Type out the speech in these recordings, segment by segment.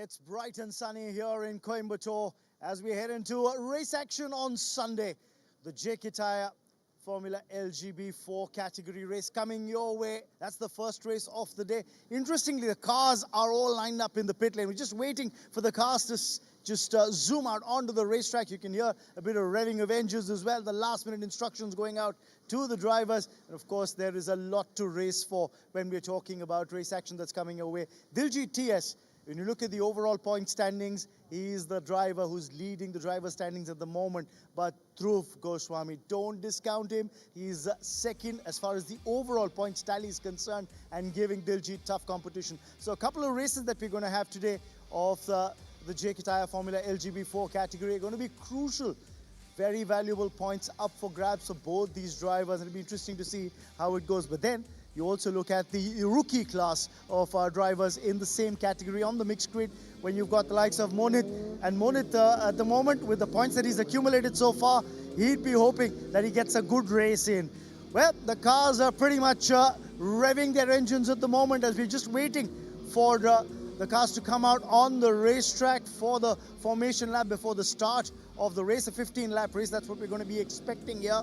It's bright and sunny here in Coimbatore as we head into race action on Sunday. The Tyre Formula LGB 4 category race coming your way. That's the first race of the day. Interestingly, the cars are all lined up in the pit lane. We're just waiting for the cars to just zoom out onto the racetrack. You can hear a bit of revving of engines as well. The last minute instructions going out to the drivers. And of course, there is a lot to race for when we're talking about race action that's coming your way. Diljit TS, when you look at the overall point standings, he is the driver who's leading the driver standings at the moment. But Dhruv Goswami, don't discount him. He's second as far as the overall points tally is concerned and giving Diljit tough competition. So a couple of races that we're going to have today of the Tyre Formula LGB 4 category are going to be crucial. Very valuable points up for grabs for both these drivers. It'll be interesting to see how it goes. But then you also look at the rookie class of drivers in the same category on the mixed grid when you've got the likes of Monit. And Monit at the moment, with the points that he's accumulated so far, he'd be hoping that he gets a good race in. Well, the cars are pretty much revving their engines at the moment as we're just waiting for the cars to come out on the racetrack for the formation lap before the start of the race, a 15-lap race. That's what we're going to be expecting here.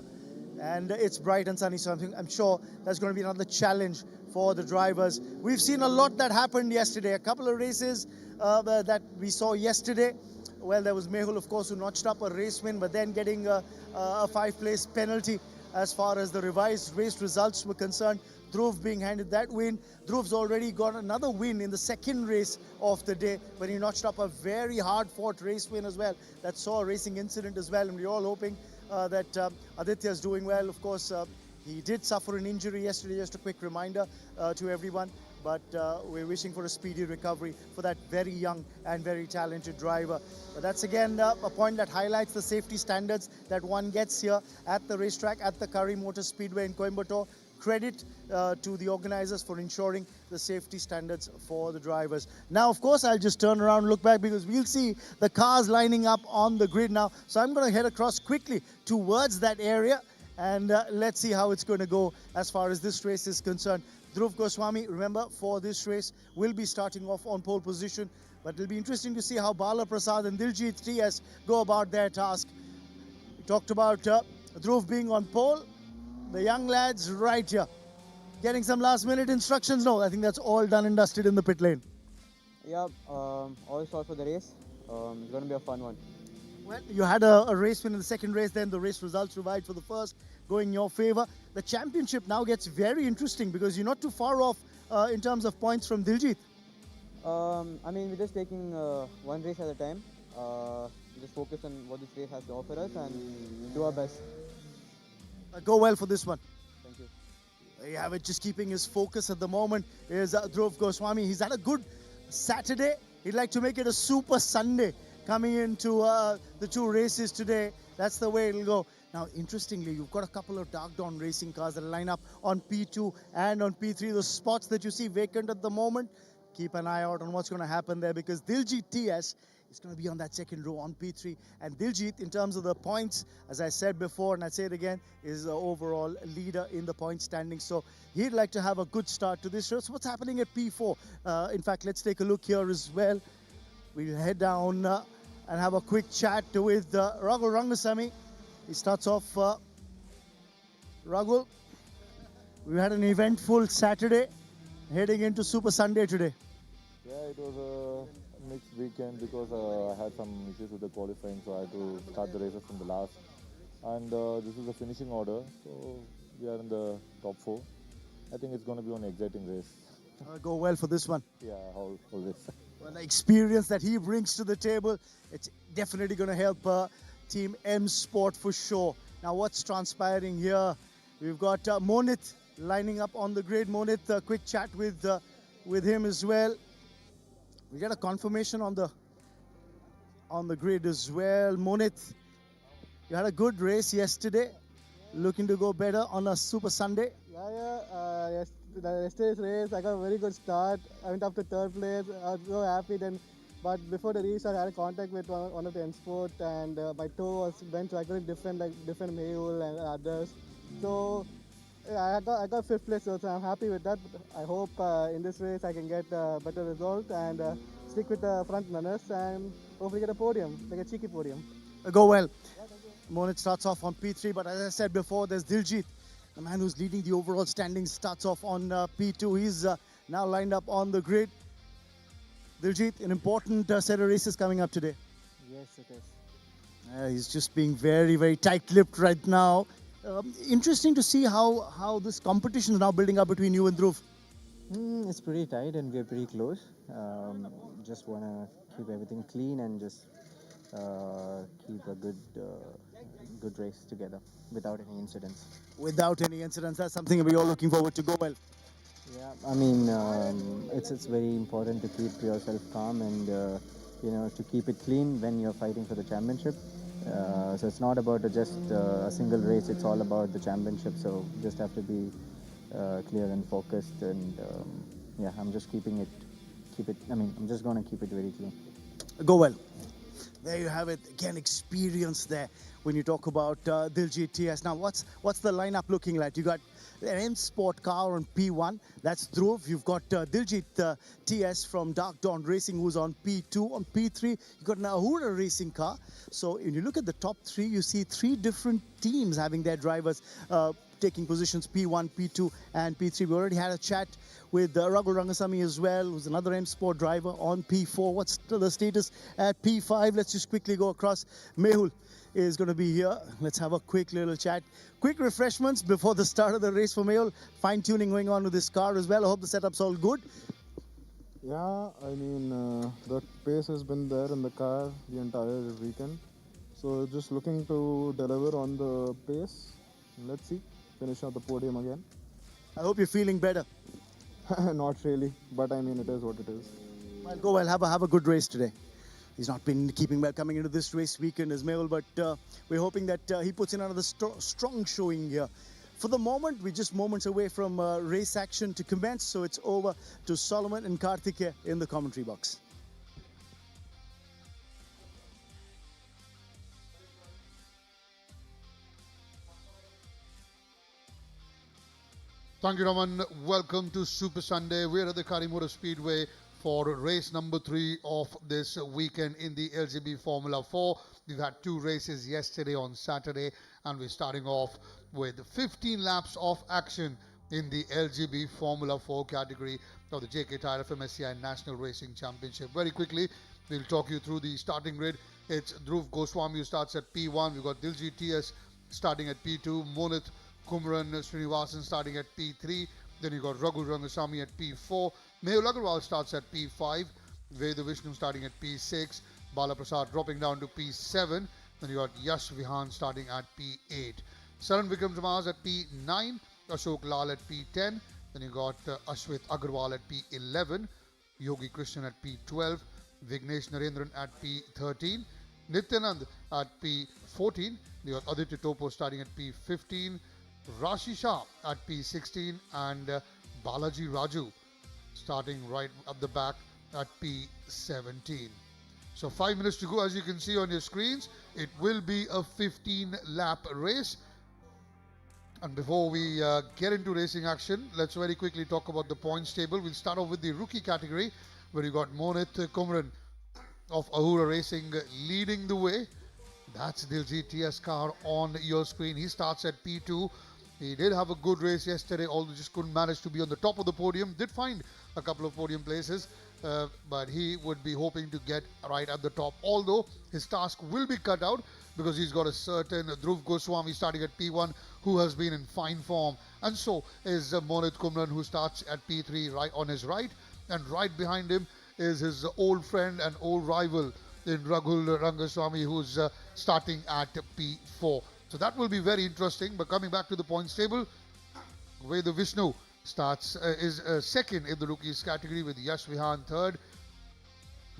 And it's bright and sunny, so I'm sure that's going to be another challenge for the drivers. We've seen a lot that happened yesterday. A couple of races that we saw yesterday. Well, there was Mehul, of course, who notched up a race win, but then getting a 5-place penalty as far as the revised race results were concerned. Dhruv being handed that win. Dhruv's already got another win in the second race of the day when he notched up a very hard-fought race win as well. That saw a racing incident as well, and we're all hoping that Aditya's doing well. Of course, he did suffer an injury yesterday, just a quick reminder to everyone. But we're wishing for a speedy recovery for that very young and very talented driver. But that's again a point that highlights the safety standards that one gets here at the racetrack, at the Kari Motor Speedway in Coimbatore. Credit to the organizers for ensuring the safety standards for the drivers. Now, of course, I'll just turn around and look back because we'll see the cars lining up on the grid now. So I'm going to head across quickly towards that area and let's see how it's going to go as far as this race is concerned. Dhruv Goswami, remember, for this race, will be starting off on pole position. But it'll be interesting to see how Bala Prasad and Diljit TS go about their task. We talked about Dhruv being on pole. The young lads right here. Getting some last-minute instructions? No, I think that's all done and dusted in the pit lane. Yeah, all start for the race. It's going to be a fun one. Well, you had a race win in the second race, then the race results revised for the first, going in your favor. The championship now gets very interesting because you're not too far off in terms of points from Diljit. I mean, we're just taking one race at a time. We just focus on what this race has to offer us and do our best. Go well for this one. Thank you. There you have it, just keeping his focus at the moment is Dhruv Goswami. He's had a good Saturday. He'd like to make it a super Sunday coming into the two races today. That's the way it'll go. Now, interestingly, you've got a couple of dark dawn racing cars that line up on P2 and on P3. Those spots that you see vacant at the moment, keep an eye out on what's going to happen there because Diljit TS is going to be on that second row on P3. And Diljit, in terms of the points, as I said before, and I say it again, is the overall leader in the point standing. So he'd like to have a good start to this race. So what's happening at P4? In fact, let's take a look here as well. We'll head down and have a quick chat with Raghu Rangasamy. He starts off. Raghu, we had an eventful Saturday, heading into Super Sunday today. Yeah, it was a mixed weekend because I had some issues with the qualifying, so I had to start the races from the last. And this is the finishing order, so we are in the top 4. I think it's going to be an exciting race. Go well for this one. Yeah, always. Well, the experience that he brings to the table, it's definitely going to help Team M Sport for sure. Now, what's transpiring here? We've got Monit lining up on the grid. Monit, a quick chat with him as well. We get a confirmation on the grid as well. Monit, you had a good race yesterday. Looking to go better on a Super Sunday. Yeah. Yesterday's race, I got a very good start. I went up to third place. I was so happy then. But before the restart, I had a contact with one of the M Sport, and my toe was bent, so I couldn't different Mayul and others. So I got 5th place, so I'm happy with that. I hope in this race I can get a better result and stick with the front runners and hopefully get a podium, like a cheeky podium. Go well. Monit starts off on P3, but as I said before, there's Diljit, the man who's leading the overall standings, starts off on P2. He's now lined up on the grid. Diljit, an important set of races coming up today. Yes, it is. He's just being very, very tight-lipped right now. Interesting to see how this competition is now building up between you and Dhruv. It's pretty tight and we're pretty close. Just want to keep everything clean and just keep a good race together without any incidents. Without any incidents, that's something we're all looking forward to. Go well. Yeah, I mean, it's very important to keep yourself calm and to keep it clean when you're fighting for the championship. So it's not about just a single race; it's all about the championship. So just have to be clear and focused. And I'm just I'm just gonna keep it very clean. Go well. There you have it. Again, experience there when you talk about Diljit TS. Now, what's the lineup looking like? You got an M Sport car on P1. That's Dhruv. You've got Diljit TS from Dark Dawn Racing, who's on P2. On P3, you've got an Ahura racing car. So when you look at the top three, you see three different teams having their drivers taking positions P1, P2, and P3. We already had a chat with Raghu Rangasamy as well, who's another M Sport driver on P4. What's the status at P5? Let's just quickly go across. Mehul is going to be here. Let's have a quick little chat. Quick refreshments before the start of the race for Mehul. Fine tuning going on with this car as well. I hope the setup's all good. Yeah, I mean, the pace has been there in the car the entire weekend. So just looking to deliver on the pace. Let's see, finish on the podium again. I hope you're feeling better. Not really, but I mean, it is what it is. Well, go well. Have a good race today. He's not been keeping well coming into this race weekend as Mehul, but we're hoping that he puts in another strong showing here. For the moment, we're just moments away from race action to commence, so it's over to Solomon and Karthike in the commentary box. Thank you, Raman. Welcome to Super Sunday. We're at the Kari Speedway for race number 3 of this weekend in the LGB Formula 4. We've had 2 races yesterday on Saturday, and we're starting off with 15 laps of action in the LGB Formula 4 category of the JK Tyre FMSCI National Racing Championship. Very quickly, we'll talk you through the starting grid. It's Dhruv Goswami who starts at P1. We've got Diljit TS starting at P2. Monit Kumran Srinivasan starting at P3. Then you got Raghu Rangasamy at P4. Mehul Agarwal starts at P5. Veda Vishnu starting at P6. Bala Prasad dropping down to P7. Then you got Yash Vihan starting at P8. Saran Vikram Jamaz at P9. Ashok Lal at P10. Then you got Ashwit Agarwal at P11. Yogi Krishnan at P12. Vignesh Narendran at P13. Nityanand at P14. You got Aditya Topo starting at P15. Rashi Shah at P16 and Balaji Raju starting right up the back at P17. So 5 minutes to go, as you can see on your screens. It will be a 15-lap race. And before we get into racing action, let's very quickly talk about the points table. We'll start off with the rookie category, where you got Monit Kumran of Ahura Racing leading the way. That's Diljit TS car on your screen. He starts at P2. He did have a good race yesterday, although just couldn't manage to be on the top of the podium. Did find a couple of podium places, but he would be hoping to get right at the top. Although his task will be cut out because he's got a certain Dhruv Goswami starting at P1 who has been in fine form. And so is Monit Kumran, who starts at P3 right on his right. And right behind him is his old friend and old rival in Raghu Rangaswamy, who's starting at P4. So that will be very interesting. But coming back to the points table, Veda Vishnu is second in the rookies category with Yash Vihan third.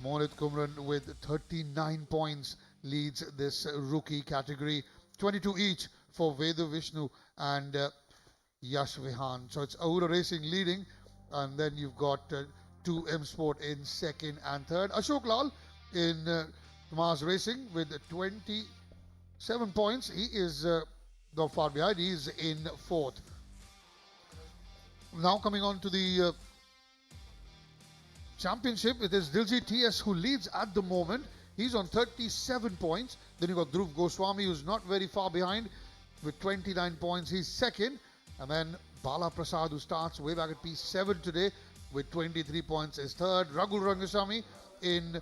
Monit Kumran with 39 points leads this rookie category. 22 each for Veda Vishnu and Yash Vihan. So it's Ahura Racing leading, and then you've got 2 M Sport in second and third. Ashok Lal in Mars Racing with 27 points. He is not far behind. He is in fourth. Now coming on to the championship, it is Diljit TS who leads at the moment. He's on 37 points. Then you've got Dhruv Goswami, who's not very far behind with 29 points. He's second. And then Bala Prasad, who starts way back at P7 today with 23 points, is third. Ragul Rangasamy in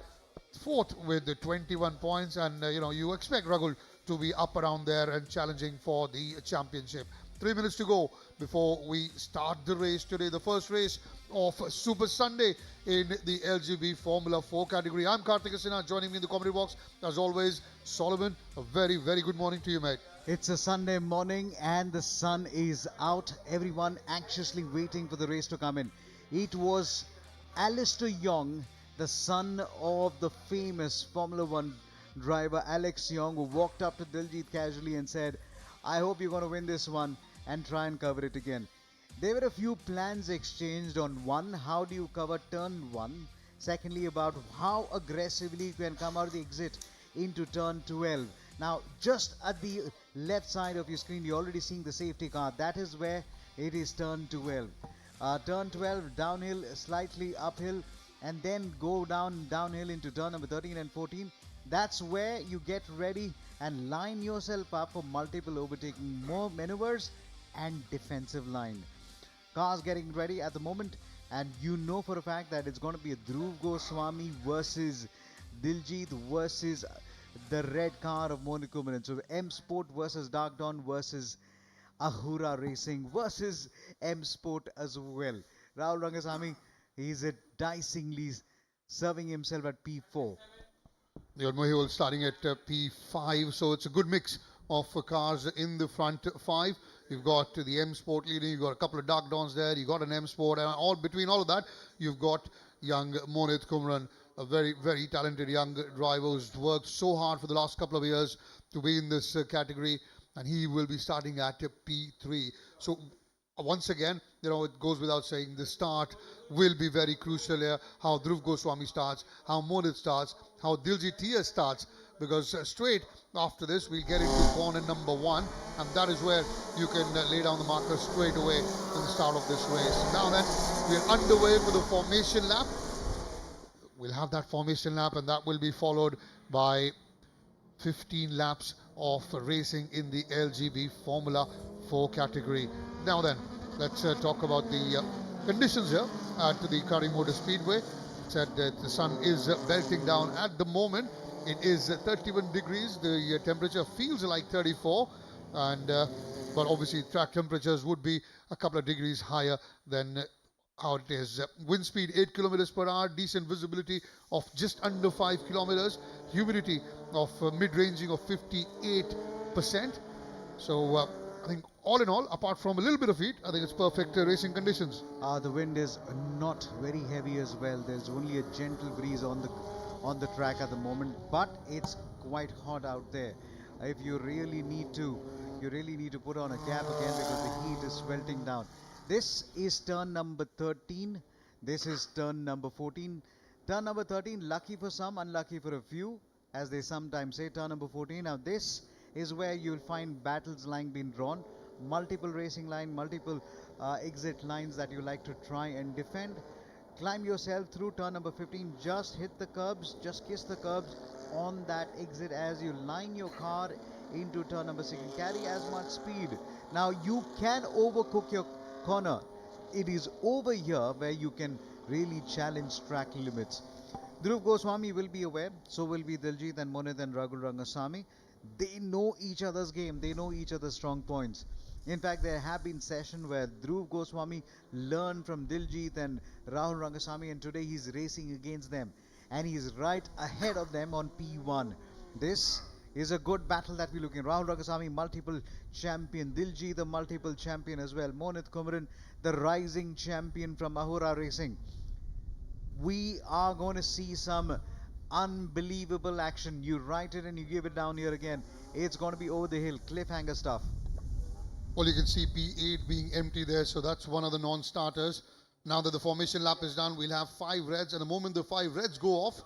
fourth with the 21 points. And, you expect Ragul to be up around there and challenging for the championship. 3 minutes to go before we start the race today. The first race of Super Sunday in the LGB Formula 4 category. I'm Karthik Sinha. Joining me in the commentary box, as always, Solomon. A very, very good morning to you, mate. It's a Sunday morning and the sun is out. Everyone anxiously waiting for the race to come in. It was Alistair Young, the son of the famous Formula 1 driver Alex Young, who walked up to Diljit casually and said, I hope you're going to win this one and try and cover it again. There were a few plans exchanged on one, how do you cover turn 1? Secondly, about how aggressively you can come out of the exit into turn 12. Now, just at the left side of your screen, you're already seeing the safety car. That is where it is turn 12. Turn 12, downhill, slightly uphill, and then go downhill into turn number 13 and 14. That's where you get ready and line yourself up for multiple overtaking more maneuvers and defensive line. Cars getting ready at the moment, and you know for a fact that it's going to be a Dhruv Goswami versus Diljit versus the red car of Mohit Kumaran. So M Sport versus Dark Dawn versus Ahura Racing versus M Sport as well. Rahul Rangasamy, he's dicingly serving himself at P4. You got Mohit starting at P5, so it's a good mix of cars in the front five. You've got the M Sport leading, you've got a couple of Dark Dawns there, you've got an M Sport, and between all of that, you've got young Mohit Kumaran, a very, very talented young driver who's worked so hard for the last couple of years to be in this category, and he will be starting at P3. So once again, it goes without saying, the start will be very crucial here. How Dhruv Goswami starts, how Mohit starts, how Diljit TS starts, because straight after this, we'll get into corner number 1, and that is where you can lay down the marker straight away in the start of this race. Now then, we're underway for the formation lap. We'll have that formation lap, and that will be followed by 15 laps of racing in the LGB Formula 4 category. Now then, let's talk about the conditions here at the Kari Motor Speedway. Said that the sun is belting down at the moment. It is 31 degrees. The temperature feels like 34, and but obviously track temperatures would be a couple of degrees higher than how it is. Wind speed 8 kilometers per hour, decent visibility of just under 5 kilometers, humidity of mid-ranging of 58%. So I think all in all, apart from a little bit of heat, I think it's perfect racing conditions. The wind is not very heavy as well. There's only a gentle breeze on the track at the moment, but it's quite hot out there. If you really need to put on a cap again because the heat is sweltering down. This is turn number 13. This is turn number 14. Turn number 13, lucky for some, unlucky for a few, as they sometimes say. Turn number 14. Now this is where you'll find battles line being drawn. Multiple racing line, multiple exit lines that you like to try and defend. Climb yourself through turn number 15. Just hit the curbs, just kiss the curbs on that exit as you line your car into turn number 16. Carry as much speed. Now you can overcook your corner. It is over here where you can really challenge track limits. Dhruv Goswami will be aware, so will be Diljit and Mohit and Ragul Rangasamy. They know each other's game, they know each other's strong points. In fact, there have been sessions where Dhruv Goswami learned from Diljit and Rahul Rangasamy, and today he's racing against them. And he's right ahead of them on P1. This is a good battle that we're looking at. Rahul Rangasamy, multiple champion. Diljit, the multiple champion as well. Mohit Kumaran, the rising champion from Ahura Racing. We are going to see some unbelievable action. You write it and you give it down here again. It's going to be over the hill, cliffhanger stuff. Well, you can see P8 being empty there, so that's one of the non-starters. Now that the formation lap is done, we'll have 5 reds, and the moment the 5 reds go off,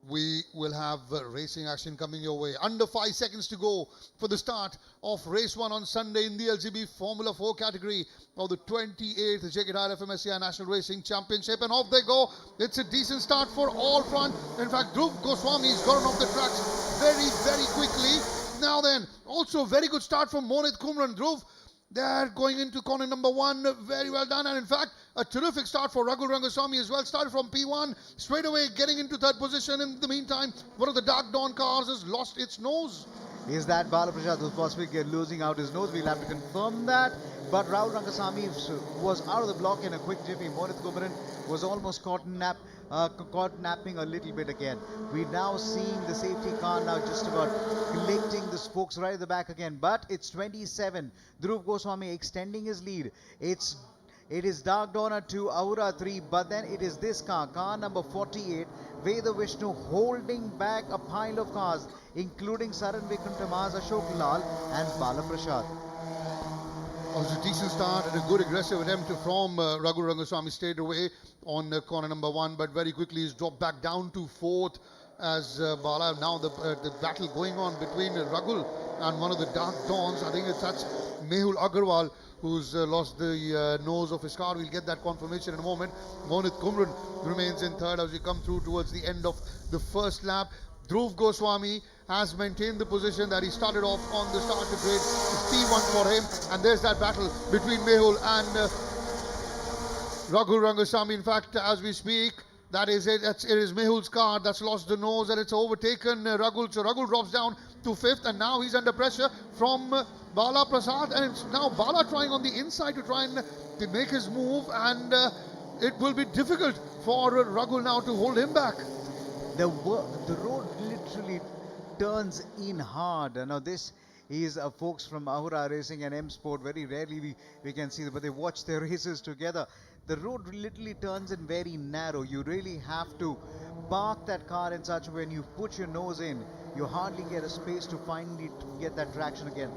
we will have racing action coming your way. Under 5 seconds to go for the start of race 1 on Sunday in the LGB Formula 4 category of the 28th JK Tyre FMSCI National Racing Championship. And off they go. It's a decent start for all front. In fact, Dhruv Goswami's gotten off the tracks very, very quickly. Now then, also very good start from Mohit Kumran. Dhruv, they're going into corner number 1. Very well done. And in fact, a terrific start for Raghu Rangaswamy as well. Started from P1, straight away getting into third position. In the meantime, one of the Dark Dawn cars has lost its nose. Is that Bala Prasad who's possibly losing out his nose? We'll have to confirm that. But Rahul Rangasamy was out of the block in a quick jiffy. Mohit Kumran was almost caught napping a little bit again. We're now seeing the safety car now just about collecting the spokes right at the back again. But it's 27. Dhruv Goswami extending his lead. It is Dark Dawn to Aura 3, but then it is this car number 48, Veda Vishnu, holding back a pile of cars, including Saran Vikram Tamaz, Ashok Lal and Bala Prasad. It was a decent start and a good aggressive attempt from Raghu Rangaswamy. Stayed away on corner number 1, but very quickly he's dropped back down to 4th as Bala. Now the battle going on between Raghu and one of the Dark Dawns. I think that's Mehul Agarwal, who's lost the nose of his car. We'll get that confirmation in a moment. Mohit Kumran remains in third as we come through towards the end of the first lap. Dhruv Goswami has maintained the position that he started off on the starter grid. It's P1 for him, and there's that battle between Mehul and Raghu Rangaswamy. In fact, as we speak, that is it. It is Mehul's car that's lost the nose, and it's overtaken Raghu. So Raghu drops down to 5th, and now he's under pressure from Bala Prasad, and it's now Bala trying on the inside to try and to make his move, and it will be difficult for Raghu now to hold him back. The road literally turns in hard. Now this is folks from Ahura Racing and M Sport. Very rarely we can see them, but they watch their races together. The road literally turns in very narrow. You really have to park that car in such a way when you put your nose in, you hardly get a space to finally get that traction again.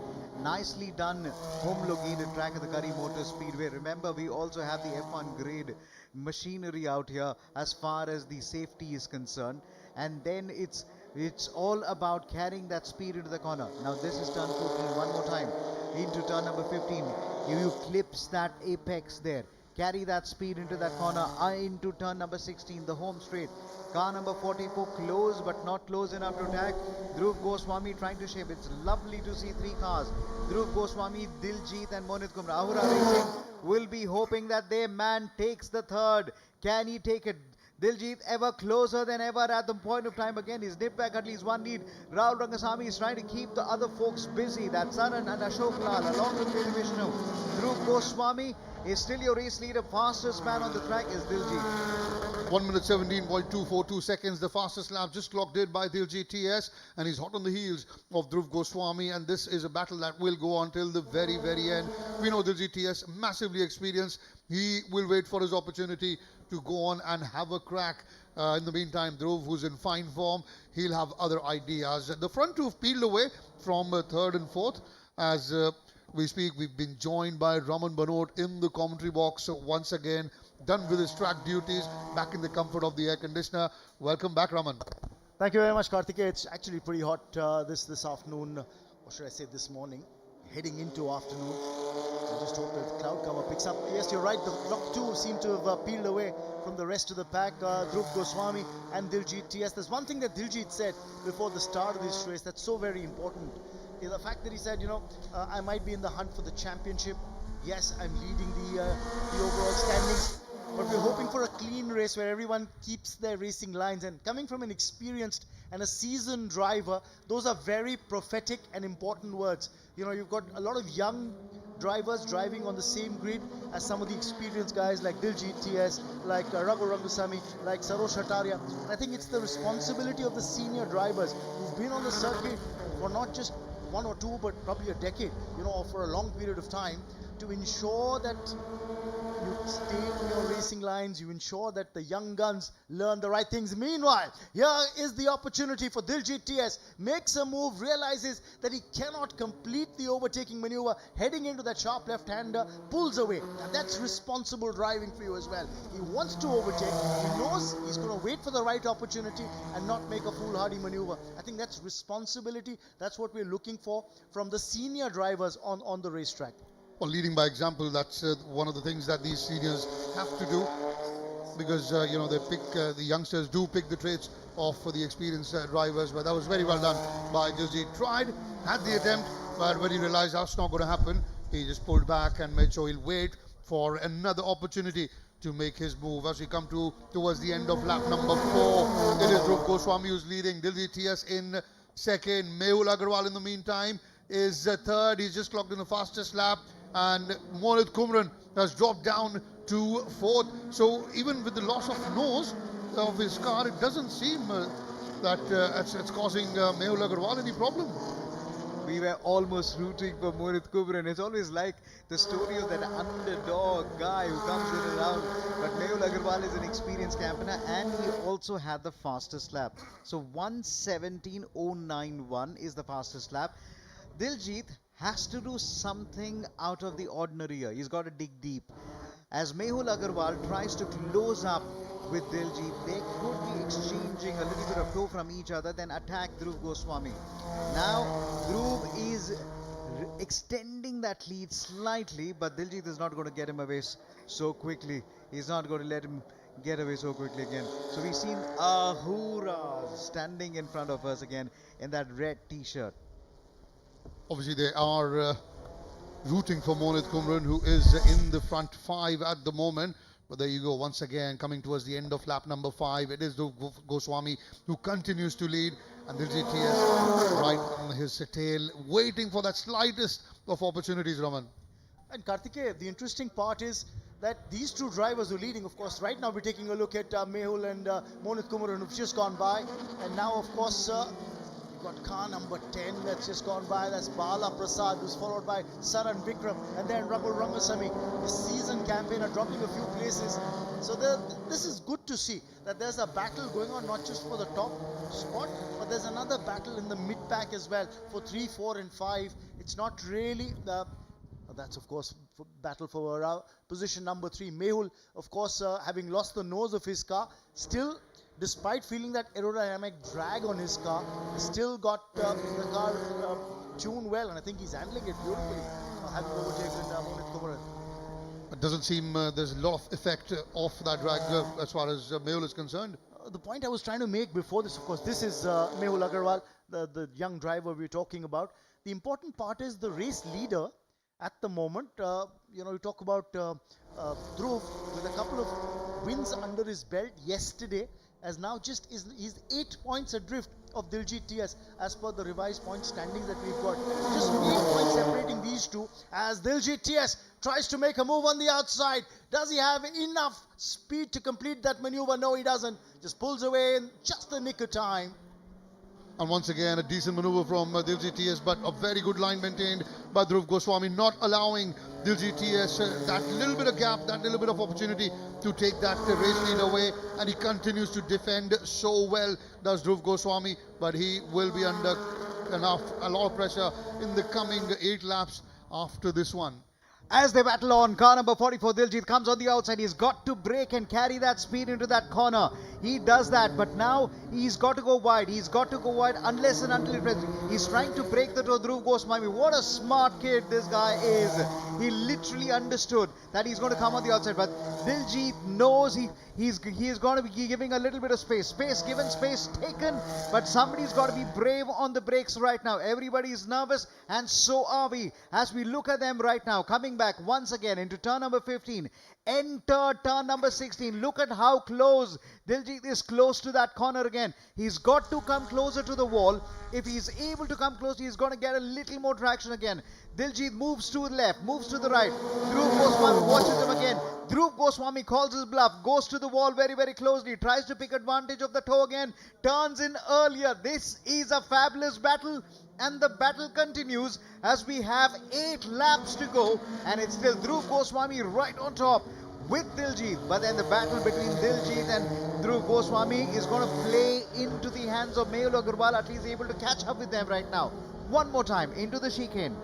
Nicely done, Homologi, the track at the Kari Motor Speedway. Remember, we also have the F1 grade machinery out here as far as the safety is concerned. And then it's all about carrying that speed into the corner. Now this is turn 14, one more time. Into turn number 15. You clips that apex there. Carry that speed into that corner, into turn number 16, the home straight. Car number 44, close but not close enough to attack. Dhruv Goswami trying to shape. It's lovely to see 3 cars. Dhruv Goswami, Diljit and Mohit Kumran. Ahura Racing will be hoping that their man takes the third. Can he take it? Diljit ever closer than ever at the point of time. Again, he's nipped back at least one lead. Rahul Rangasamy is trying to keep the other folks busy. That's Saran and Ashok Lal along with Veda Vishnu. Dhruv Goswami is still your race leader. Fastest man on the track is Diljit. 1 minute 17.242 seconds. The fastest lap just clocked in by Diljit TS, and he's hot on the heels of Dhruv Goswami, and this is a battle that will go on till the very, very end. We know Diljit TS, massively experienced. He will wait for his opportunity to go on and have a crack. In the meantime, Dhruv, who's in fine form, he'll have other ideas. The front two have peeled away from 3rd and 4th. As we speak, we've been joined by Raman Banot in the commentary box once again, done with his track duties, back in the comfort of the air conditioner. Welcome back, Raman. Thank you very much, Karthikeya. It's actually pretty hot this afternoon, or should I say this morning, heading into afternoon. I just hope that the cloud cover picks up. Yes, you're right. The block 2 seem to have peeled away from the rest of the pack. Dhruv Goswami and Diljit TS. There's one thing that Diljit said before the start of this race that's so very important. Is the fact that he said, I might be in the hunt for the championship. Yes, I'm leading the overall standings. But we're hoping for a clean race where everyone keeps their racing lines. And coming from an experienced and a seasoned driver, those are very prophetic and important words. You've got a lot of young drivers driving on the same grid as some of the experienced guys like Diljit TS, like Raghu Rangasamy, like Sarosh Hataria. And I think it's the responsibility of the senior drivers who've been on the circuit for not just 1 or 2, but probably a decade, or for a long period of time, to ensure that you stay on your racing lines, you ensure that the young guns learn the right things. Meanwhile, here is the opportunity for Diljit TS. Makes a move, realizes that he cannot complete the overtaking maneuver, heading into that sharp left-hander, pulls away. And that's responsible driving for you as well. He wants to overtake, he knows he's going to wait for the right opportunity and not make a foolhardy maneuver. I think that's responsibility. That's what we're looking for from the senior drivers on the racetrack. Well, leading by example, that's one of the things that these seniors have to do, because they pick the youngsters do pick the traits of the experienced drivers. But that was very well done by Diljit. Tried, had the attempt, but when he realized that's not going to happen, he just pulled back and made sure he'll wait for another opportunity to make his move. As we come towards the end of lap number 4, it is Dhruv Goswami who's leading. Diljit TS in second. Mehul Agarwal in the meantime is third. He's just clocked in the fastest lap. And Mohit Kumran has dropped down to fourth. So even with the loss of nose of his car, it doesn't seem that it's causing Mehul Agarwal any problem. We were almost rooting for Mohit Kumran. It's always like the story of that underdog guy who comes in and out. But Mehul Agarwal is an experienced campaigner, and he also had the fastest lap. So 1:17.091 is the fastest lap. Diljit has to do something out of the ordinary here. He's got to dig deep. As Mehul Agarwal tries to close up with Diljit, they could be exchanging a little bit of toe from each other, then attack Dhruv Goswami. Now, Dhruv is extending that lead slightly, but Diljit is not going to get him away so quickly. He's not going to let him get away so quickly again. So we've seen Ahura standing in front of us again in that red t-shirt. Obviously, they are rooting for Mohit Kumran, who is in the front 5 at the moment. But there you go, once again, coming towards the end of lap number 5. It is Dhruv Goswami who continues to lead. And Diljit TS right on his tail, waiting for that slightest of opportunities, Raman. And Karthikeya, the interesting part is that these two drivers are leading. Of course, right now we're taking a look at Mehul and Mohit Kumran, who've just gone by. And now, of course, we've got car number 10 that's just gone by. That's Bala Prasad, who's followed by Saran Vikram. And then Raghu Rangasamy, the seasoned campaigner, dropping a few places. So this is good to see that there's a battle going on, not just for the top spot, but there's another battle in the mid-pack as well for 3, 4 and 5. It's not really that's of course battle for position number 3. Mehul, of course, having lost the nose of his car, still, despite feeling that aerodynamic drag on his car, still got the car tuned well, and I think he's handling it beautifully, having overtaken Mohit Kumran. It doesn't seem there's a lot of effect of that drag as far as Mehul is concerned. The point I was trying to make before this, of course, this is Mehul Agarwal, the young driver we're talking about. The important part is the race leader at the moment. You talk about Dhruv with a couple of wins under his belt yesterday, as now he's 8 points adrift of Diljit TS as per the revised point standings that we've got. Just 8 points separating these two as Diljit TS tries to make a move on the outside. Does he have enough speed to complete that maneuver? No, he doesn't. Just pulls away in just the nick of time. And once again, a decent maneuver from Diljit TS, but a very good line maintained by Dhruv Goswami, not allowing Diljit TS that little bit of gap, that little bit of opportunity to take that race lead away. And he continues to defend so well, does Dhruv Goswami, but he will be under a lot of pressure in the coming 8 laps after this one. As they battle on, car number 44, Diljit comes on the outside. He's got to brake and carry that speed into that corner. He does that, but now he's got to go wide. He's got to go wide unless and until he's trying to break the Dhruv Goswami. What a smart kid this guy is. He literally understood that he's going to come on the outside, but Diljit knows he's going to be giving a little bit of space. Space given, space taken, but somebody's got to be brave on the brakes right now. Everybody is nervous, and so are we. As we look at them right now, coming back once again into turn number 15. Enter turn number 16. Look at how close Diljit is close to that corner again. He's got to come closer to the wall. If he's able to come close, he's going to get a little more traction again. Diljit moves to the left, moves to the right. Dhruv Goswami watches him again. Dhruv Goswami calls his bluff, goes to the wall very, very closely, tries to pick advantage of the toe again, turns in earlier. This is a fabulous battle, and the battle continues as we have 8 laps to go, and it's still Dhruv Goswami right on top with Diljit. But then the battle between Diljit and Dhruv Goswami is going to play into the hands of Mehul Agarwal. At least able to catch up with them right now. One more time into the chicane.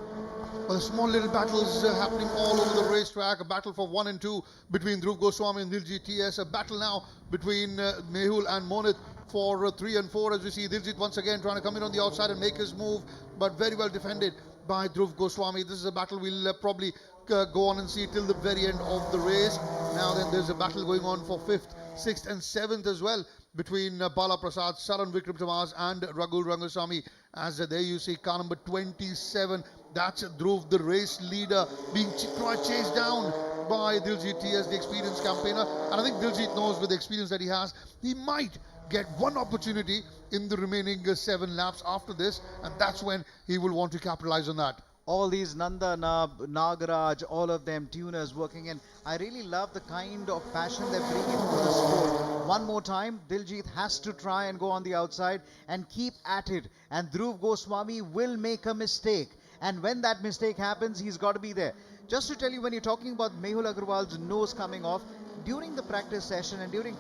Well, small little battles happening all over the racetrack. A battle for 1 and 2 between Dhruv Goswami and Diljit TS. A battle now between Mehul and Monit for 3 and 4. As we see Diljit once again trying to come in on the outside and make his move, but very well defended by Dhruv Goswami. This is a battle we'll probably go on and see till the very end of the race. Now then, there's a battle going on for 5th, 6th and 7th as well between Bala Prasad, Saran Vikram Tamas and Raghu Rangasamy. As there you see car number 27, that's Dhruv, the race leader, being chased down by Diljit TS, the experienced campaigner. And I think Diljit knows with the experience that he has, he might get one opportunity in the remaining 7 laps after this, and that's when he will want to capitalize on that. All these Nanda, Nagaraj, all of them tuners working in. I really love the kind of passion they bring into the sport. One more time, Diljit has to try and go on the outside and keep at it. And Dhruv Goswami will make a mistake. And when that mistake happens, he's got to be there. Just to tell you, when you're talking about Mehul Agarwal's nose coming off, during the practice session and during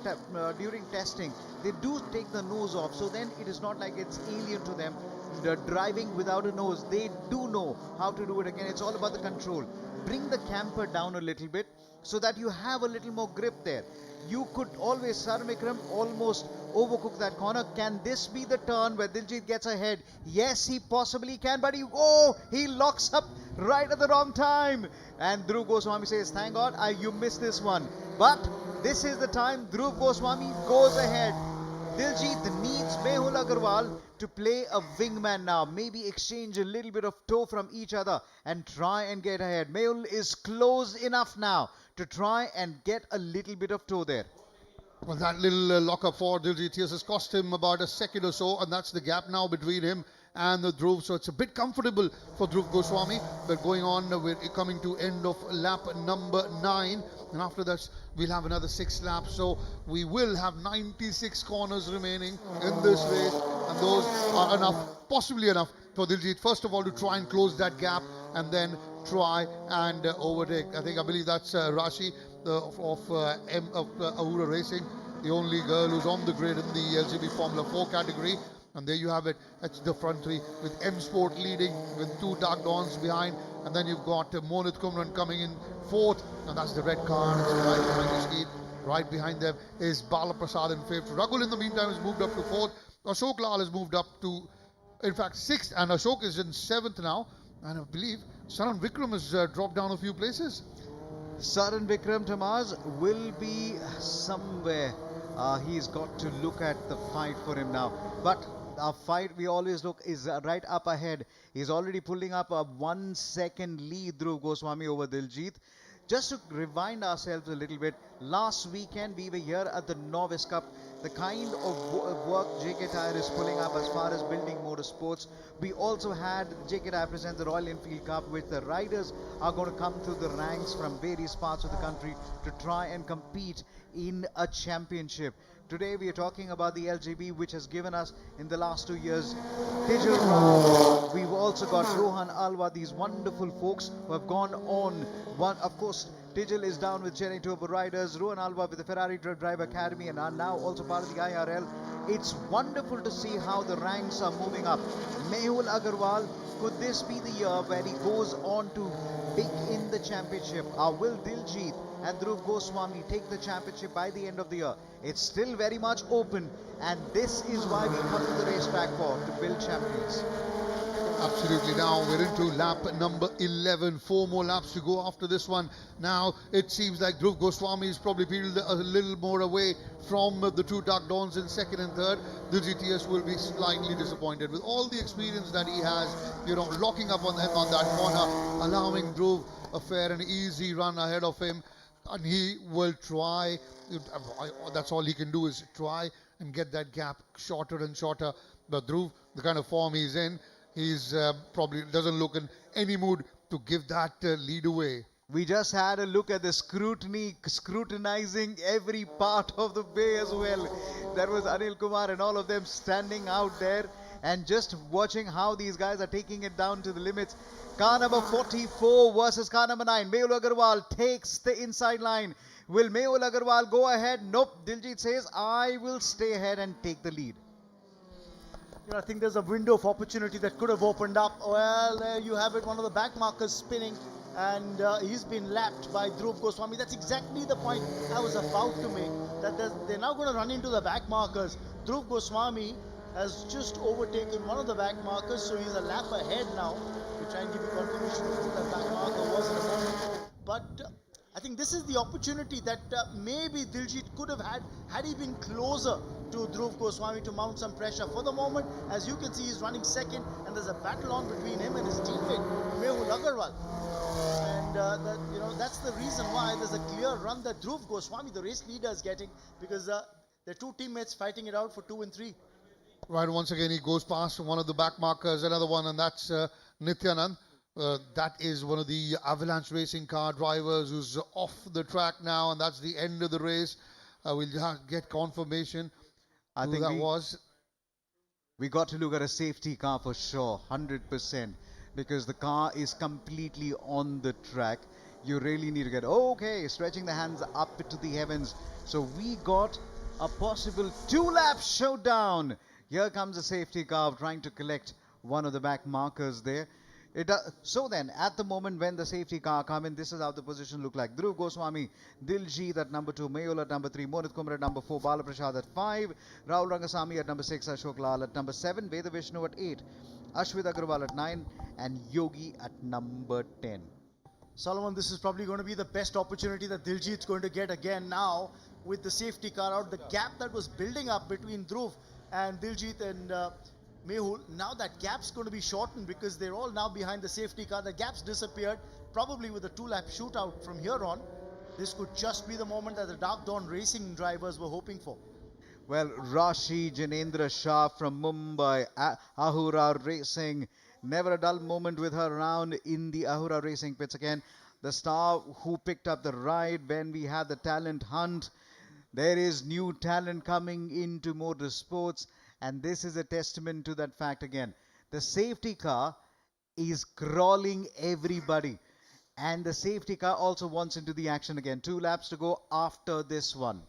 testing, they do take the nose off. So then it is not like it's alien to them. The driving without a nose, they do know how to do it. Again, it's all about the control. Bring the camper down a little bit so that you have a little more grip there. You could always, Sarmikram almost overcook that corner. Can this be the turn where Diljit gets ahead? Yes, he possibly can, but he locks up right at the wrong time. And Dhruv Goswami says, thank God you missed this one. But this is the time Dhruv Goswami goes ahead. Diljit needs Mehul Agarwal to play a wingman now. Maybe exchange a little bit of toe from each other and try and get ahead. Mehul is close enough now to try and get a little bit of toe there. Well, that little lock-up for Diljit TS has cost him about a second or so, and that's the gap now between him and Dhruv. So it's a bit comfortable for Dhruv Goswami. But going on, we're coming to end of lap number 9. And after that, we'll have another 6 laps. So we will have 96 corners remaining in this race. And those are enough, possibly enough, for Diljit, first of all, to try and close that gap and then try and overtake. I believe that's Rashi of Ahura Racing, the only girl who's on the grid in the LGB Formula 4 category. And there you have it. That's the front 3 with M Sport leading with 2 Dark Dawns behind. And then you've got Monit Kumran coming in 4th. And that's the red car. It's right behind the speed. Right behind them is Bala Prasad in 5th. Ragul in the meantime has moved up to 4th. Ashok Lal has moved up to, in fact, 6th. And Ashok is in 7th now. And I believe Saran Vikram has dropped down a few places. Saran Vikram Tamas will be somewhere. He's got to look at the fight for him now. But our fight we always look is right up ahead. He's already pulling up a 1 second lead, Dhruv Goswami over Diljit. Just to rewind ourselves a little bit, last weekend we were here at the Novice Cup. The kind of work JK Tyre is pulling up as far as building motorsports. We also had JK Tyre present the Royal Enfield Cup, which the riders are going to come through the ranks from various parts of the country to try and compete in a championship. Today we are talking about the LGB, which has given us in the last 2 years Tijal Rao. We've also got Rohan Alwa, these wonderful folks who have gone on. Of course, Tijal is down with Chennai Turbo Riders, Rohan Alwa with the Ferrari Driver Academy, and are now also part of the IRL. It's wonderful to see how the ranks are moving up. Mehul Agarwal, could this be the year where he goes on to big in the championship? Will Diljit and Dhruv Goswami take the championship by the end of the year? It's still very much open, and this is why we come to the racetrack to build champions. Absolutely. Now we're into lap number 11. 4 more laps to go after this one. Now it seems like Dhruv Goswami is probably peeled a little more away from the 2 Dark Dawns in 2nd and 3rd. The GTS will be slightly disappointed with all the experience that he has, locking up on that corner, allowing Dhruv a fair and easy run ahead of him. And he will try, that's all he can do is try and get that gap shorter and shorter. But Dhruv, the kind of form he's in, he's probably doesn't look in any mood to give that lead away. We just had a look at the scrutinizing every part of the bay as well. That was Anil Kumar and all of them standing out there and just watching how these guys are taking it down to the limits. Car number 44 versus car number 9. Mehul Agarwal takes the inside line. Will Mehul Agarwal go ahead? Nope. Diljit says, I will stay ahead and take the lead. I think there's a window of opportunity that could have opened up. Well, there you have it, one of the back markers spinning, and he's been lapped by Dhruv Goswami. That's exactly the point I was about to make, that they're now going to run into the back markers. Dhruv Goswami has just overtaken one of the back markers, so he's a lap ahead now. We'll try and give you confirmation of who that back marker was in a moment. But I think this is the opportunity that maybe Diljit could have had he been closer to Dhruv Goswami to mount some pressure. For the moment, as you can see, he's running second, and there's a battle on between him and his teammate Mehul Agarwal. And that's the reason why there's a clear run that Dhruv Goswami, the race leader, is getting, because they're two teammates fighting it out for 2 and 3. Right, once again he goes past one of the back markers, another one, and that's Nityanand. That is one of the Avalanche Racing car drivers who's off the track now, and that's the end of the race. We'll get confirmation who that was. We got to look at a safety car for sure, 100%, because the car is completely on the track. You really need to get, stretching the hands up to the heavens. So we got a possible 2-lap showdown. Here comes a safety car trying to collect one of the back markers there. So then, at the moment when the safety car come in, this is how the position look like. Dhruv Goswami, Diljit at number 2, Mehul at number 3, Mohit Kumar at number 4, Bala Prasad at 5, Rahul Rangasamy at number 6, Ashok Lal at number 7, Veda Vishnu at 8, Ashwit Agarwal at 9, and Yogi at number 10. Solomon, this is probably going to be the best opportunity that Diljit's going to get again now with the safety car out. The gap that was building up between Dhruv and Diljit and Mehul, now that gap's going to be shortened because they're all now behind the safety car. The gap's disappeared, probably with a 2-lap shootout from here on. This could just be the moment that the Dark Dawn Racing drivers were hoping for. Well, Rashi Janendra Shah from Mumbai, Ahura Racing. Never a dull moment with her around in the Ahura Racing pits again. The star who picked up the ride when we had the talent hunt. There is new talent coming into motorsports, and this is a testament to that fact again. The safety car is crawling everybody, and the safety car also wants into the action again. 2 laps to go after this one.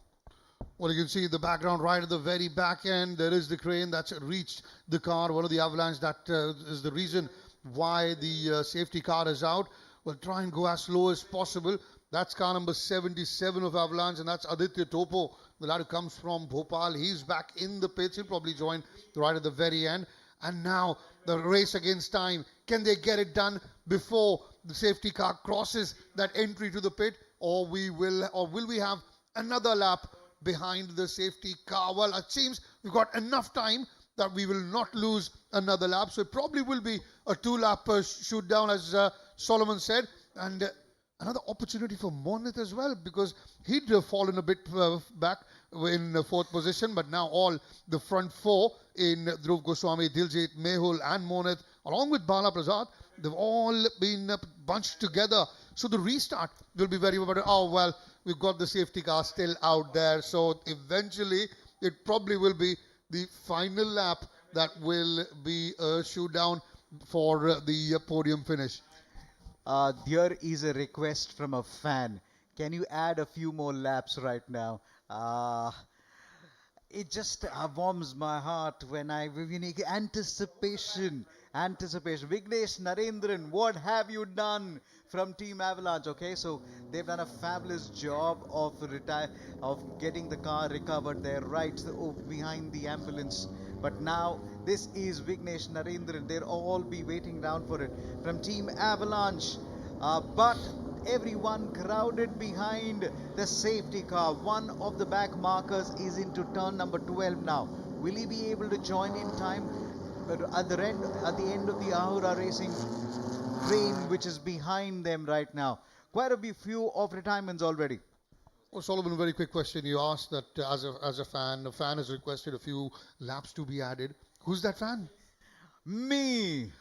Well, you can see the background right at the very back end. There is the crane that's reached the car. One of the Avalanche, that is the reason why the safety car is out. We'll try and go as slow as possible. That's car number 77 of Avalanche, and that's Aditya Topo, the lad who comes from Bhopal. He's back in the pits. He'll probably join right at the very end. And now the race against time. Can they get it done before the safety car crosses that entry to the pit, or will we have another lap behind the safety car? Well, it seems we've got enough time that we will not lose another lap. So it probably will be a 2-lap shoot down, as Solomon said. And another opportunity for Mohit as well, because he'd fallen a bit back in 4th position, but now all the front 4 in Dhruv Goswami, Diljit, Mehul and Mohit, along with Bala Prasad, they've all been bunched together. So the restart will be very important. Oh, well, we've got the safety car still out there. So eventually it probably will be the final lap that will be a shoot down for the podium finish. There is a request from a fan. Can you add a few more laps right now? It just warms my heart when anticipation. Vignesh Narendran, what have you done from Team Avalanche? Okay, so they've done a fabulous job of getting the car recovered there right behind the ambulance. But now this is Vignesh Narendran. They'll all be waiting down for it from Team Avalanche. But everyone crowded behind the safety car. One of the back markers is into turn number 12 now. Will he be able to join in time? But at the end of the Ahura Racing train, which is behind them right now. Quite a few of retirements already. Oh, Solomon, a very quick question. You asked that as a fan has requested a few laps to be added. Who's that fan? Me.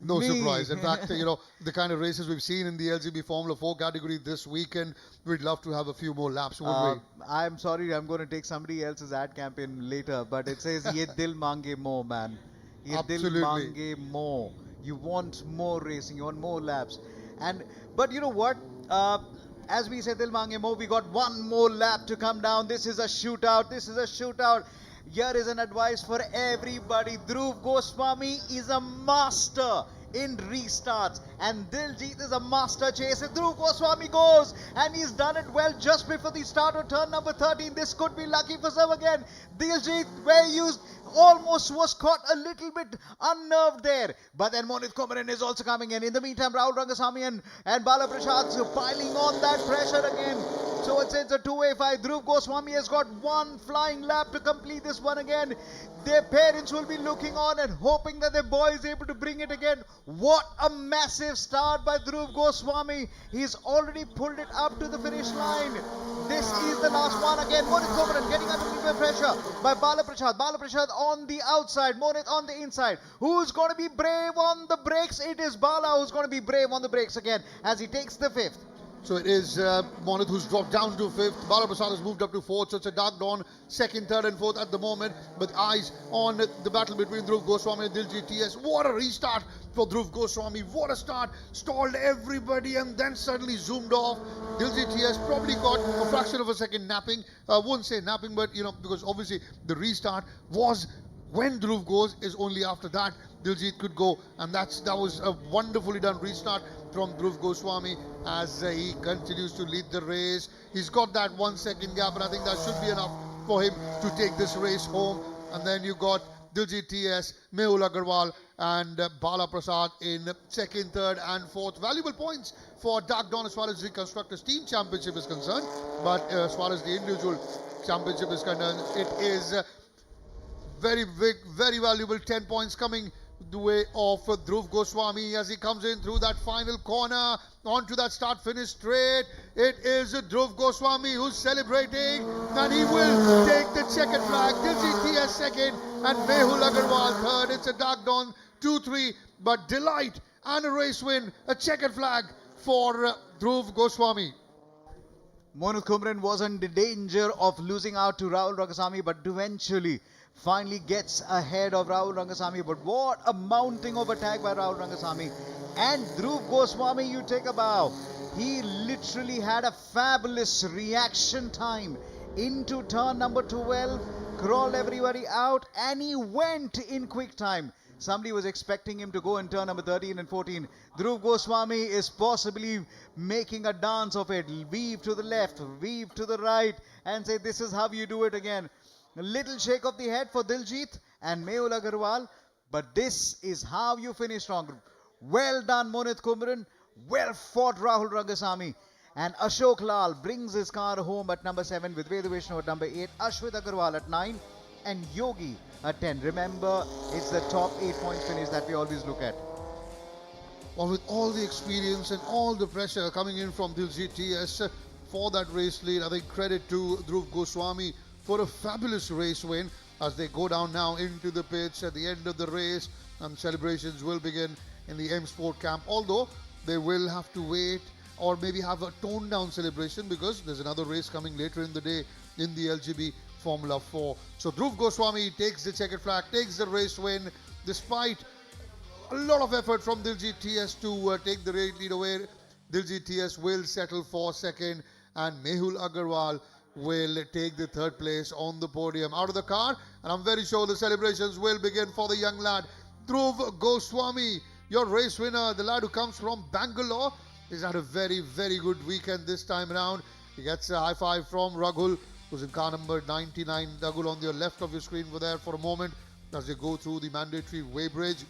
No Me. surprise. In fact, the kind of races we've seen in the LGB Formula 4 category this weekend, we'd love to have a few more laps, wouldn't we? I'm sorry, I'm going to take somebody else's ad campaign later, but it says Ye Dil Mange Mo, man. Ye Dil Absolutely. Mange Mo. You want more racing, you want more laps. But you know what? As we said, Dil Mange Mo, we got one more lap to come down. This is a shootout. This is a shootout. Here is an advice for everybody. Dhruv Goswami is a master in restarts, and Diljit is a master chase. If Dhruv Goswami goes, and he's done it well just before the start of turn number 13, this could be lucky for some again. Diljit, where you almost was caught a little bit unnerved there, but then Monit Kumaran is also coming in. In the meantime, Rahul Rangasamy and Bala Prasad piling on that pressure again. So it's a two-way fight. Dhruv Goswami has got one flying lap to complete this one again. Their parents will be looking on and hoping that their boy is able to bring it again. What a massive start by Dhruv Goswami. He's already pulled it up to the finish line. This is the last one again. Monit Kumaran getting underneath the pressure by Bala Prasad. Bala Prasad on the outside, Monit on the inside. Who's going to be brave on the brakes? It is Bala who's going to be brave on the brakes again as he takes the fifth. So it is Monit who's dropped down to fifth. Bala Prasad has moved up to fourth. So it's a dark dawn, second, third and fourth at the moment. But eyes on the battle between Dhruv Goswami and Diljit TS. What a restart for Dhruv Goswami. What a start. Stalled everybody and then suddenly zoomed off. Diljit TS probably got a fraction of a second napping. I wouldn't say napping, but because obviously the restart was when Dhruv goes, is only after that Diljit could go, and that was a wonderfully done restart from Dhruv Goswami as he continues to lead the race. He's got that 1 second gap, and I think that should be enough for him to take this race home. And then you got Diljit TS, Mehul Agarwal and Bala Prasad in second, third and fourth. Valuable points for Dark Dawn as far as the Constructors Team Championship is concerned, but as far as the individual championship is concerned, it is very big, very valuable 10 points coming the way of Dhruv Goswami as he comes in through that final corner onto that start-finish straight. It is Dhruv Goswami who's celebrating, and he will take the checkered flag. Diljit TS second and Mehul Agarwal third. It's a Dark Dawn 2-3, but delight and a race win, a checkered flag for Dhruv Goswami. Monit Kumaran was in the danger of losing out to Rahul Rangasamy, but eventually finally gets ahead of Rahul Rangasamy. But what a mounting of attack by Rahul Rangasamy. And Dhruv Goswami, you take a bow. He literally had a fabulous reaction time into turn number 12, crawled everybody out, and he went in quick time. Somebody was expecting him to go in turn number 13 and 14. Dhruv Goswami is possibly making a dance of it. Weave to the left, weave to the right, and say, this is how you do it again. A little shake of the head for Diljit and Mehul Agarwal, but this is how you finish strong. Well done, Monit Kumaran. Well fought, Rahul Rangasamy. And Ashok Lal brings his car home at number 7 with Vedu Vishnu at number 8, Ashwit Agarwal at 9, and Yogi at 10. Remember, it's the top 8-point finish that we always look at. Well, with all the experience and all the pressure coming in from Diljit TS for that race lead, I think credit to Dhruv Goswami for a fabulous race win as they go down now into the pits at the end of the race, and celebrations will begin in the M Sport camp, although they will have to wait or maybe have a toned down celebration because there's another race coming later in the day in the LGB Formula 4. So Dhruv Goswami takes the checkered flag, takes the race win despite a lot of effort from Diljit TS to take the race lead away. Diljit TS will settle for second and Mehul Agarwal will take the third place on the podium out of the car, and I'm very sure the celebrations will begin for the young lad Dhruv Goswami, your race winner, the lad who comes from Bangalore. He's had a very, very good weekend this time around. He gets a high five from Raghul, who's in car number 99. Raghul, on your left of your screen, were there for a moment as they go through the mandatory weighbridge.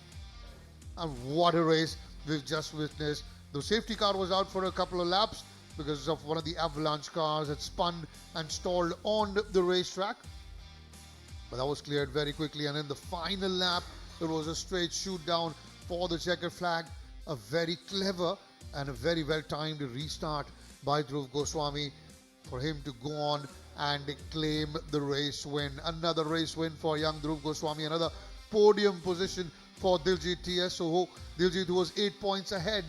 And what a race we've just witnessed. The safety car was out for a couple of laps because of one of the avalanche cars that spun and stalled on the racetrack. But that was cleared very quickly, and in the final lap, it was a straight shoot down for the checkered flag. A very clever and a very well-timed restart by Dhruv Goswami for him to go on and claim the race win. Another race win for young Dhruv Goswami, another podium position for Diljit TS. So Diljit, who was 8 points ahead,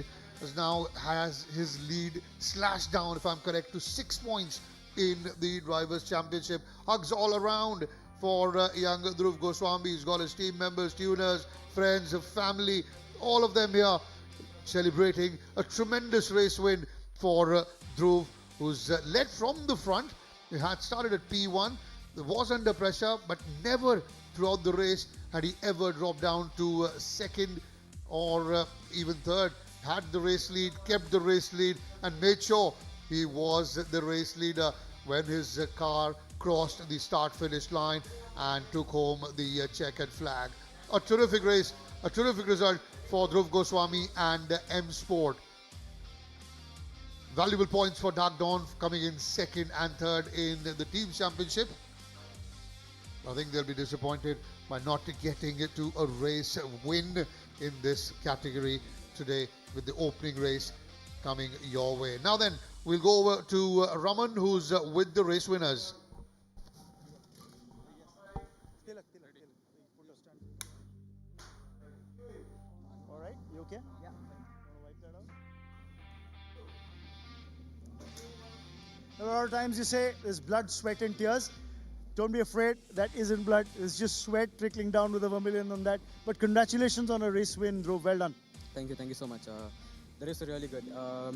now has his lead slashed down, if I'm correct, to 6 points in the Drivers' Championship. Hugs all around for young Dhruv Goswami. He's got his team members, tuners, friends, family, all of them here celebrating a tremendous race win for Dhruv, who's led from the front. He had started at P1, was under pressure, but never throughout the race had he ever dropped down to second or even third. Had the race lead, kept the race lead, and made sure he was the race leader when his car crossed the start-finish line and took home the checkered flag. A terrific race, a terrific result for Dhruv Goswami and M Sport. Valuable points for Dark Dawn, coming in second and third in the team championship. I think they'll be disappointed by not getting to a race win in this category today, with the opening race coming your way. Now then, we'll go over to Raman, who's with the race winners. All right, you okay? Yeah. Wipe that out. A lot of times you say there's blood, sweat, and tears. Don't be afraid, that isn't blood. It's just sweat trickling down with a vermilion on that. But congratulations on a race win, Dhruv. Well done. Thank you so much. The race was really good. I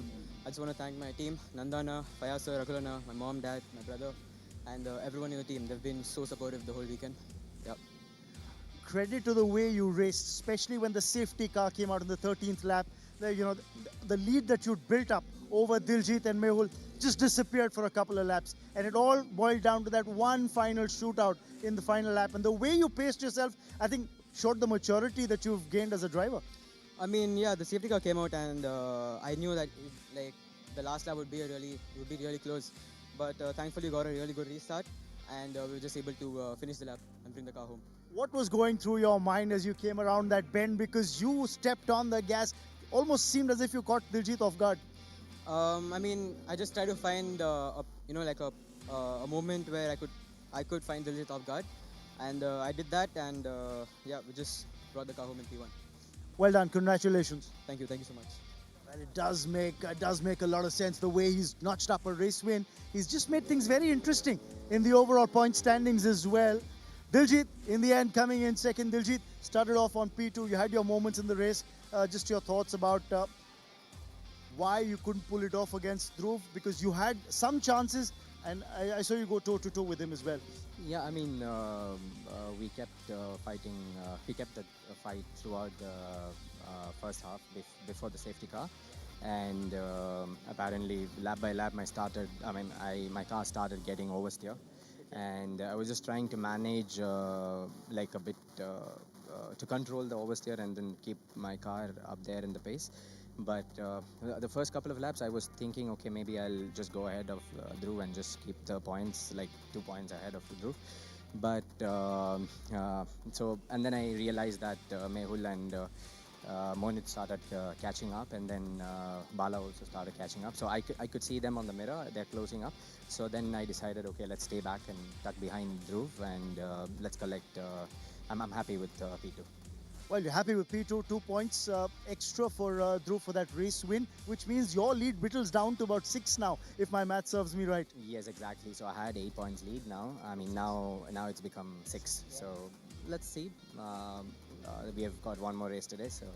just want to thank my team, Nandana, Fayasa, Raghulana, my mom, dad, my brother, and everyone in the team. They've been so supportive the whole weekend. Yep. Credit to the way you raced, especially when the safety car came out in the 13th lap. The lead that you'd built up over Diljit and Mehul just disappeared for a couple of laps. And it all boiled down to that one final shootout in the final lap. And the way you paced yourself, I think, showed the maturity that you've gained as a driver. I mean, yeah, the safety car came out, and I knew that the last lap would be really close. But thankfully, got a really good restart, and we were just able to finish the lap and bring the car home. What was going through your mind as you came around that bend, because you stepped on the gas? Almost seemed as if you caught Diljit off guard. I mean, I just tried to find a moment where I could find Diljit off guard, and I did that, and yeah, we just brought the car home in P1. Well done, congratulations. Thank you so much. Well, it does make a lot of sense the way he's notched up a race win. He's just made things very interesting in the overall point standings as well. Diljit, in the end, coming in second. Diljit started off on P2. You had your moments in the race. Just your thoughts about why you couldn't pull it off against Dhruv, because you had some chances, and I saw you go toe-to-toe with him as well. Yeah, I mean, we kept fighting. We kept the fight throughout the first half before the safety car, and apparently lap by lap, my car started getting oversteer, and I was just trying to manage like a bit to control the oversteer and then keep my car up there in the pace. But the first couple of laps, I was thinking, okay, maybe I'll just go ahead of Dhruv and just keep the points, like 2 points ahead of Dhruv. But and then I realized that Mehul and Monit started catching up, and then Bala also started catching up. So I could see them on the mirror, they're closing up. So then I decided, okay, let's stay back and tuck behind Dhruv, and let's collect. I'm happy with P2. Well, you're happy with P2, 2 points extra for Dhruv for that race win, which means your lead whittles down to about 6 now, if my math serves me right. Yes, exactly. So I had 8 points lead now. I mean, now it's become 6. So let's see. We have got one more race today, so.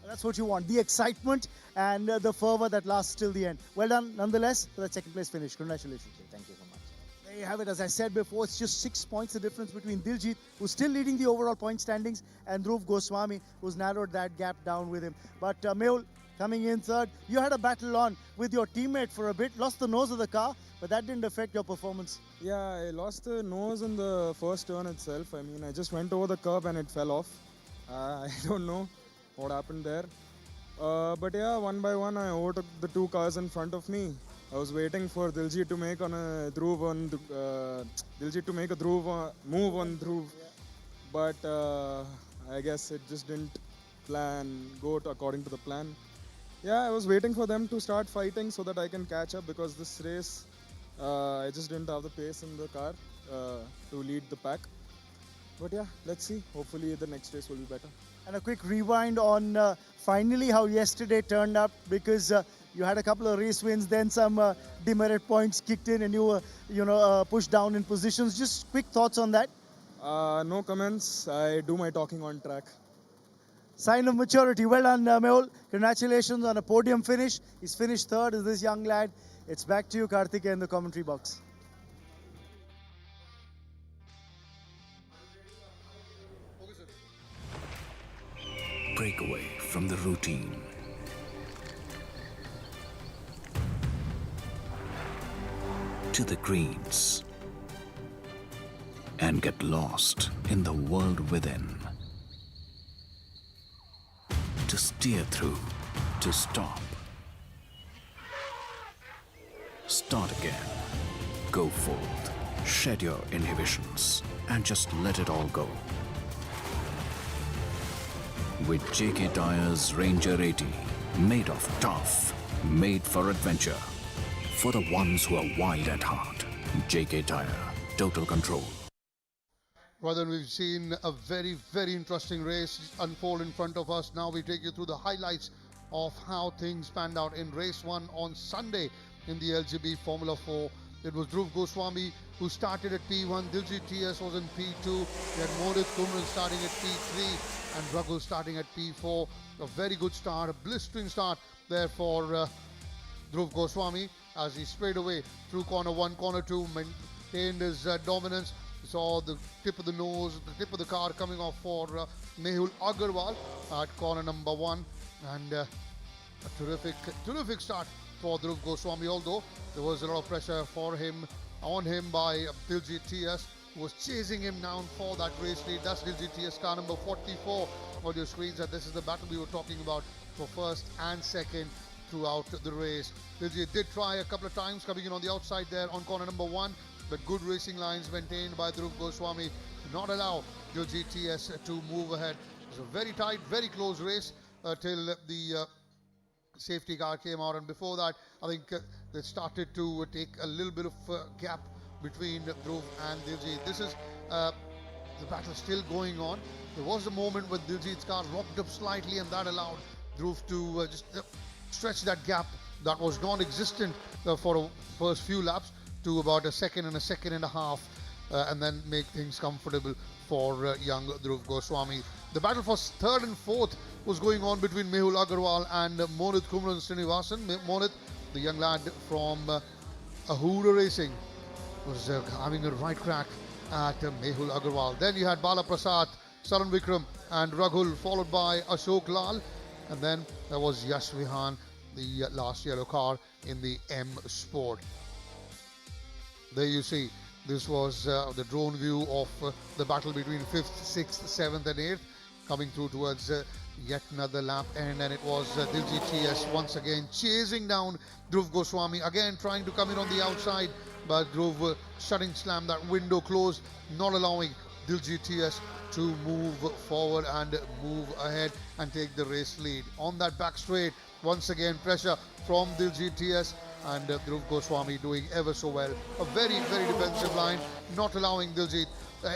That's what you want, the excitement and the fervor that lasts till the end. Well done, nonetheless, for that second place finish. Congratulations. Thank you so much. There you have it. As I said before, it's just 6 points the difference between Diljit, who's still leading the overall point standings, and Dhruv Goswami, who's narrowed that gap down with him. But Mehul coming in third. You had a battle on with your teammate for a bit, lost the nose of the car, but that didn't affect your performance. Yeah, I lost the nose in the first turn itself. I mean, I just went over the curb and it fell off. I don't know what happened there. But yeah, one by one, I overtook the 2 cars in front of me. I was waiting for Diljit to make Dhruv move on Dhruv, but I guess it just didn't go according to the plan. Yeah, I was waiting for them to start fighting so that I can catch up, because this race I just didn't have the pace in the car to lead the pack. But yeah, let's see. Hopefully the next race will be better. And a quick rewind on finally how yesterday turned up, because you had a couple of race wins, then some demerit points kicked in, and you were, pushed down in positions. Just quick thoughts on that. No comments. I do my talking on track. Sign of maturity. Well done, Mehul. Congratulations on a podium finish. He's finished third as this young lad. It's back to you, Karthik, in the commentary box. Break away from the routine. To the greens. And get lost in the world within. To steer through, to stop. Start again. Go forth. Shed your inhibitions and just let it all go. With JK Tyre's Ranger 80, made of tough, made for adventure. For the ones who are wild at heart. JK Tyre, total control. Well, then we've seen a very, very interesting race unfold in front of us. Now we take you through the highlights of how things panned out in race 1 on Sunday in the LGB Formula 4. It was Dhruv Goswami who started at P1, Diljit TS was in P2, we had Mohit Kumran starting at P3 and Raghul starting at P4. A very good start, a blistering start there for Dhruv Goswami as he sprayed away through corner 1, corner 2, maintained his dominance. We saw the tip of the nose, the tip of the car coming off for Mehul Agarwal at corner number 1, and a terrific start for Dhruv Goswami, although there was a lot of pressure on him by Diljit TS, who was chasing him down for that race lead. That's Diljit TS, car number 44 on your screens, and this is the battle we were talking about for first and second throughout the race. Diljit did try a couple of times coming in on the outside there on corner number 1, but good racing lines maintained by Dhruv Goswami to not allow Diljit TS to move ahead. It was a very tight, very close race till the safety car came out, and before that I think they started to take a little bit of gap between Dhruv and Diljit. This is the battle still going on. There was a moment when Diljit's car rocked up slightly, and that allowed Dhruv to just stretch that gap that was non-existent for the first few laps to about a second and a half, and then make things comfortable for young Dhruv Goswami. The battle for third and fourth was going on between Mehul Agarwal and Mohit Kumran Srinivasan. Mohit, the young lad from Ahura Racing, was having a right crack at Mehul Agarwal. Then you had Bala Prasad, Saran Vikram and Raghul, followed by Ashok Lal, and then there was Yash Vihan, the last yellow car in the M Sport. There you see, this was the drone view of the battle between 5th, 6th, 7th and 8th, coming through towards yet another lap end, and it was Diljit TS once again chasing down Dhruv Goswami, again trying to come in on the outside, but Dhruv shutting slam that window closed, not allowing Diljit TS to move forward and move ahead and take the race lead. On that back straight, once again pressure from Diljit TS, and Dhruv Goswami doing ever so well. A very, very defensive line, not allowing Diljit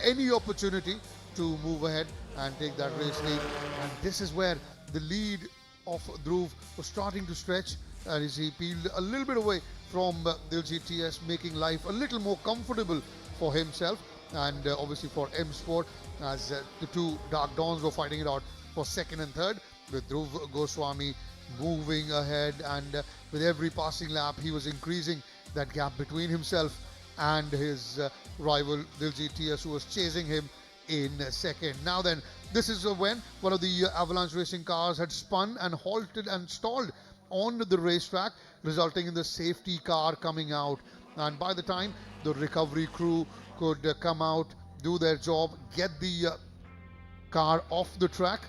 any opportunity to move ahead and take that race lead. And this is where the lead of Dhruv was starting to stretch, and as he peeled a little bit away from Diljit TS, making life a little more comfortable for himself and obviously for M Sport, as the two Dark Dawns were fighting it out for second and third, with Dhruv Goswami moving ahead, and with every passing lap he was increasing that gap between himself and his rival Diljit TS, who was chasing him in second. Now then, this is when one of the Avalanche Racing cars had spun and halted and stalled on the racetrack, resulting in the safety car coming out, and by the time the recovery crew could come out, do their job, get the car off the track,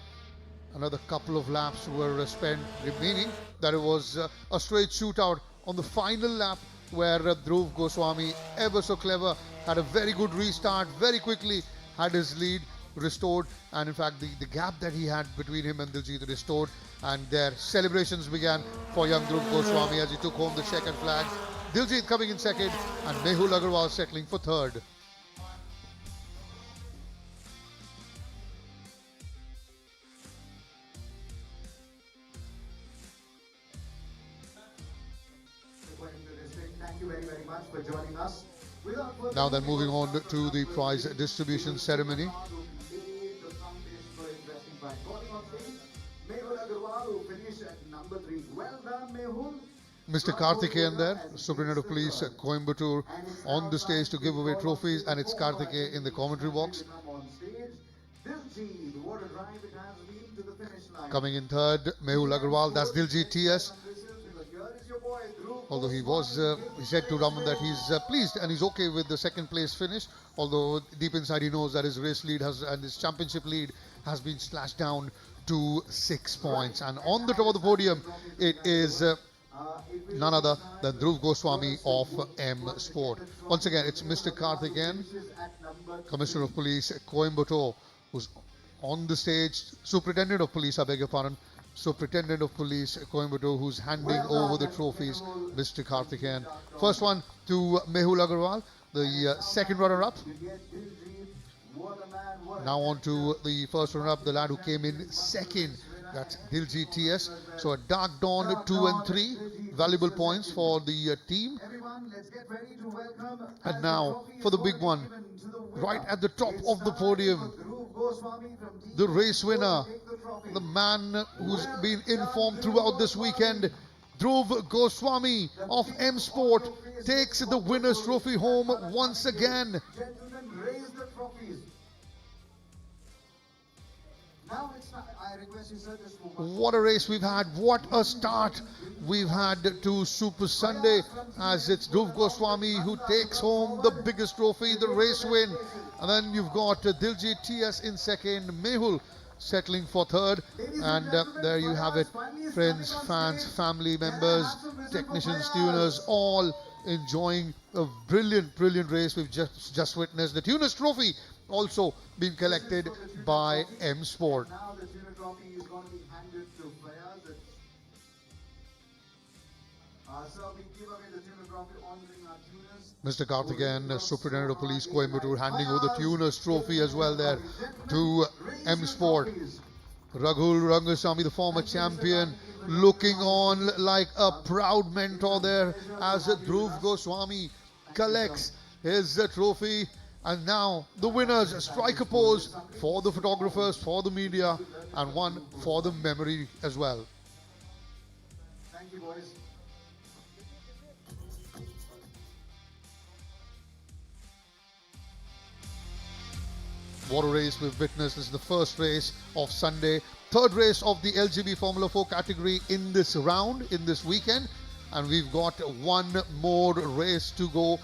another couple of laps were spent remaining. That it was a straight shootout on the final lap, where Dhruv Goswami, ever so clever, had a very good restart, very quickly had his lead restored, and in fact the gap that he had between him and Diljit restored, and their celebrations began for young Dhruv Goswami as he took home the checkered flag. Diljit coming in second and Mehul Agarwal settling for third. much for joining us. Now then, moving on to the prize distribution ceremony. Well done, Mehul. Mr. Karthikeyan there, Superintendent of Police Coimbatore, on the stage to give away trophies, and it's Karthikeyan in the commentary box. Coming in third, Mehul Agarwal, that's Diljit TS. Although he said to Raman that he's pleased and he's okay with the second place finish, although deep inside he knows that his race lead and his championship lead has been slashed down to 6 points. And on the top of the podium, it is none other than Dhruv Goswami of M Sport. Once again, it's Mr. Karthikeyan, Commissioner of Police Coimbatore, who's on the stage. Superintendent of Police, I beg your pardon, Superintendent of Police Coimbatore, who's handing over the trophies, Mr. Karthikeyan. First one to Mehul Agarwal, the second runner-up. Now on to the first runner-up, the lad who came in second. That's Diljit TS. So a Dark Dawn 2 and 3. Valuable points for the team. And now for the big one. Right at the top of the podium. The race winner. The man who's been informed throughout this weekend. Dhruv Goswami of M Sport takes the winner's trophy home once again. What a race we've had. What a start we've had to Super Sunday, as it's Dhruv Goswami who takes home the biggest trophy, the race win. And then you've got Diljit TS in second, Mehul settling for third. And there you have it, friends, fans, family members, technicians, tuners, all enjoying a brilliant race we've just witnessed. The Tuners Trophy also being collected by M Sport. Now the Tuner Trophy is going to be handed to Fayaz. So we give away the Tuner Trophy, honoring our tuners. Mr. Karthikeyan, Superintendent of Police Coimbatore, handing over the Tuners Trophy as well there to M Sport. Raghul Rangasamy, the former champion, looking on like a proud mentor there as Dhruv Goswami collects his trophy. And now the winners strike a pose for the photographers, for the media, and one for the memory as well. Thank you, boys. What a race we've witnessed. This is the first race of Sunday, third race of the LGB Formula 4 category in this round, in this weekend. And we've got one more race to go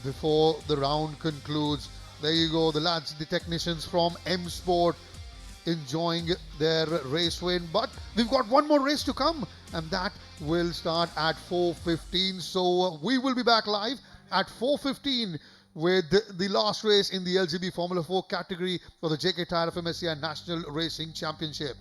before the round concludes. There you go, the lads, the technicians from M Sport enjoying their race win. But we've got one more race to come, and that will start at 4:15. So we will be back live at 4:15 with the last race in the LGB Formula 4 category for the JK Tyre FMSCI National Racing Championship.